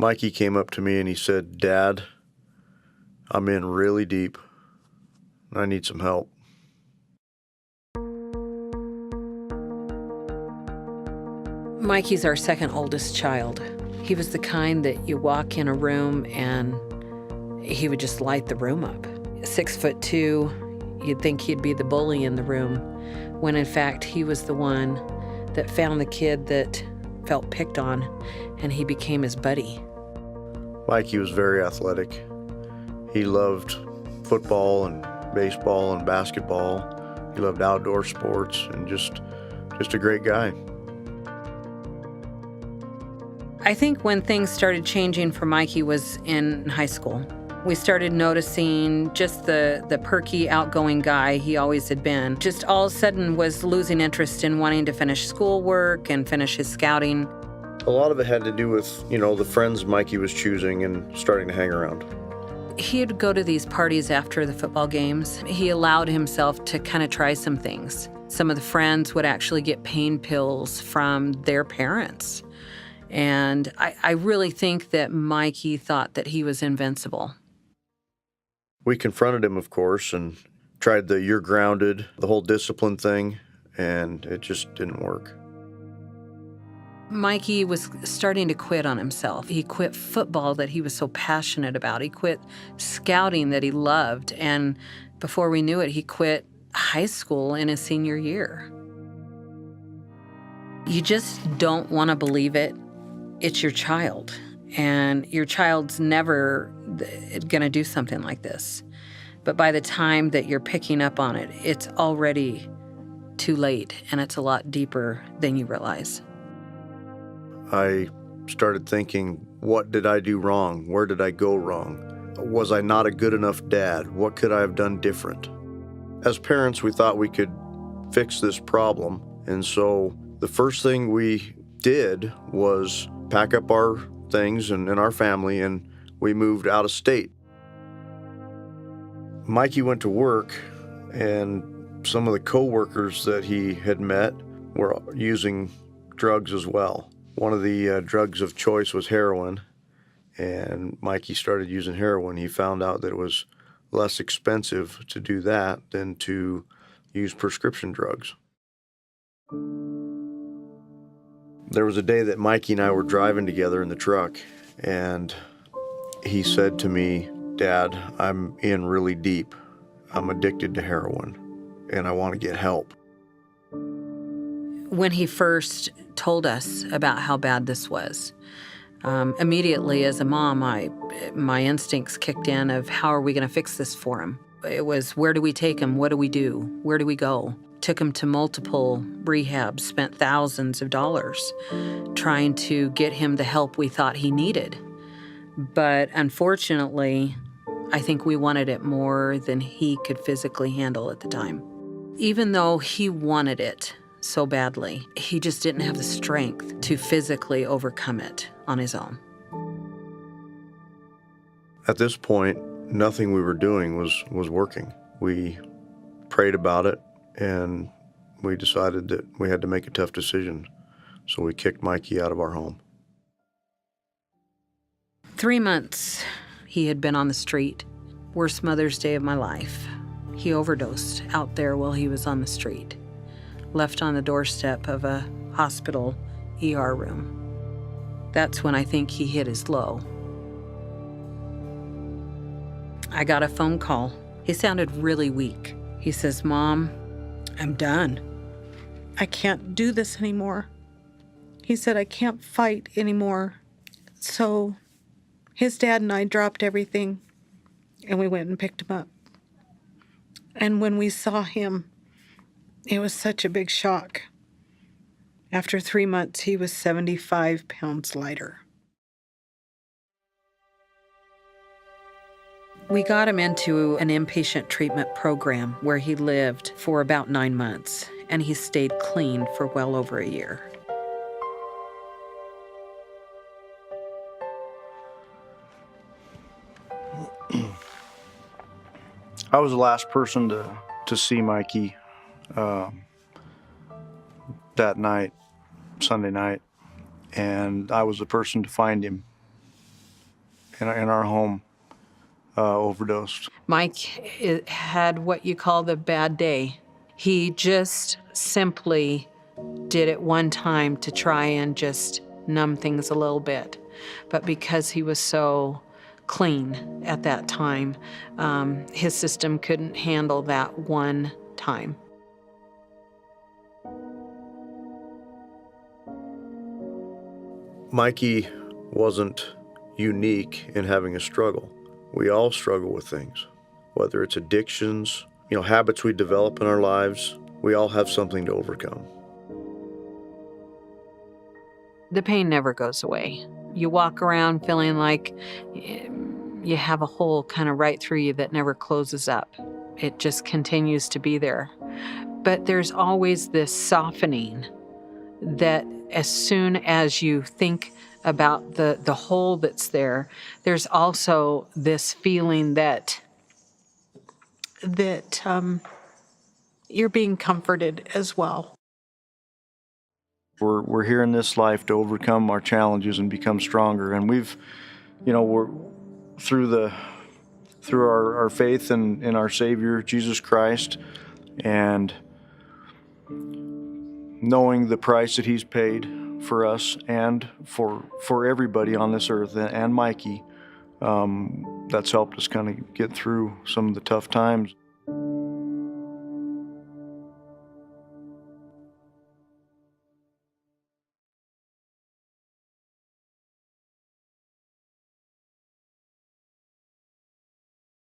Mikey came up to me and he said, "Dad, I'm in really deep. I need some help." Mikey's our second oldest child. He was the kind that you walk in a room and he would just light the room up. 6'2", you'd think he'd be the bully in the room, when in fact he was the one that found the kid that felt picked on, and he became his buddy. Mikey was very athletic. He loved football and baseball and basketball. He loved outdoor sports and just a great guy. I think when things started changing for Mikey was in high school. We started noticing just the perky, outgoing guy he always had been. Just all of a sudden was losing interest in wanting to finish schoolwork and finish his scouting. A lot of it had to do with, the friends Mikey was choosing and starting to hang around. He'd go to these parties after the football games. He allowed himself to kind of try some things. Some of the friends would actually get pain pills from their parents. And I really think that Mikey thought that he was invincible. We confronted him, of course, and tried the "you're grounded," the whole discipline thing, and it just didn't work. Mikey was starting to quit on himself. He quit football that he was so passionate about. He quit scouting that he loved. And before we knew it, he quit high school in his senior year. You just don't want to believe it. It's your child. And your child's never going to do something like this. But by the time that you're picking up on it, it's already too late, and it's a lot deeper than you realize. I started thinking, what did I do wrong? Where did I go wrong? Was I not a good enough dad? What could I have done different? As parents, we thought we could fix this problem. And so the first thing we did was pack up our things and our family, and we moved out of state. Mikey went to work, and some of the co-workers that he had met were using drugs as well. One of the drugs of choice was heroin, and Mikey started using heroin. He found out that it was less expensive to do that than to use prescription drugs. There was a day that Mikey and I were driving together in the truck, and he said to me, "Dad, I'm in really deep. I'm addicted to heroin, and I want to get help." When he first told us about how bad this was, immediately as a mom, my instincts kicked in of how are we going to fix this for him? It was, where do we take him? What do we do? Where do we go? Took him to multiple rehabs, spent thousands of dollars trying to get him the help we thought he needed. But unfortunately, I think we wanted it more than he could physically handle at the time. Even though he wanted it so badly, he just didn't have the strength to physically overcome it on his own. At this point, nothing we were doing was working. We prayed about it, and we decided that we had to make a tough decision. So we kicked Mikey out of our home. 3 months he had been on the street. Worst Mother's Day of my life. He overdosed out there while he was on the street. Left on the doorstep of a hospital ER room. That's when I think he hit his low. I got a phone call. He sounded really weak. He says, "Mom, I'm done. I can't do this anymore." He said, "I can't fight anymore." So his dad and I dropped everything, and we went and picked him up. And when we saw him, it was such a big shock. After 3 months, he was 75 pounds lighter. We got him into an inpatient treatment program where he lived for about 9 months, and he stayed clean for well over a year. I was the last person to see Mikey that night, Sunday night, and I was the person to find him in our home overdosed. Mike had what you call the bad day. He just simply did it one time to try and just numb things a little bit. But because he was so clean at that time, his system couldn't handle that one time. Mikey wasn't unique in having a struggle. We all struggle with things, whether it's addictions, habits we develop in our lives. We all have something to overcome. The pain never goes away. You walk around feeling like you have a hole kind of right through you that never closes up. It just continues to be there. But there's always this softening that as soon as you think about the hole that's there, there's also this feeling that you're being comforted as well. We're here in this life to overcome our challenges and become stronger. And we're through our faith in our Savior Jesus Christ, and knowing the price that He's paid for us and for everybody on this earth, and Mikey, that's helped us kind of get through some of the tough times.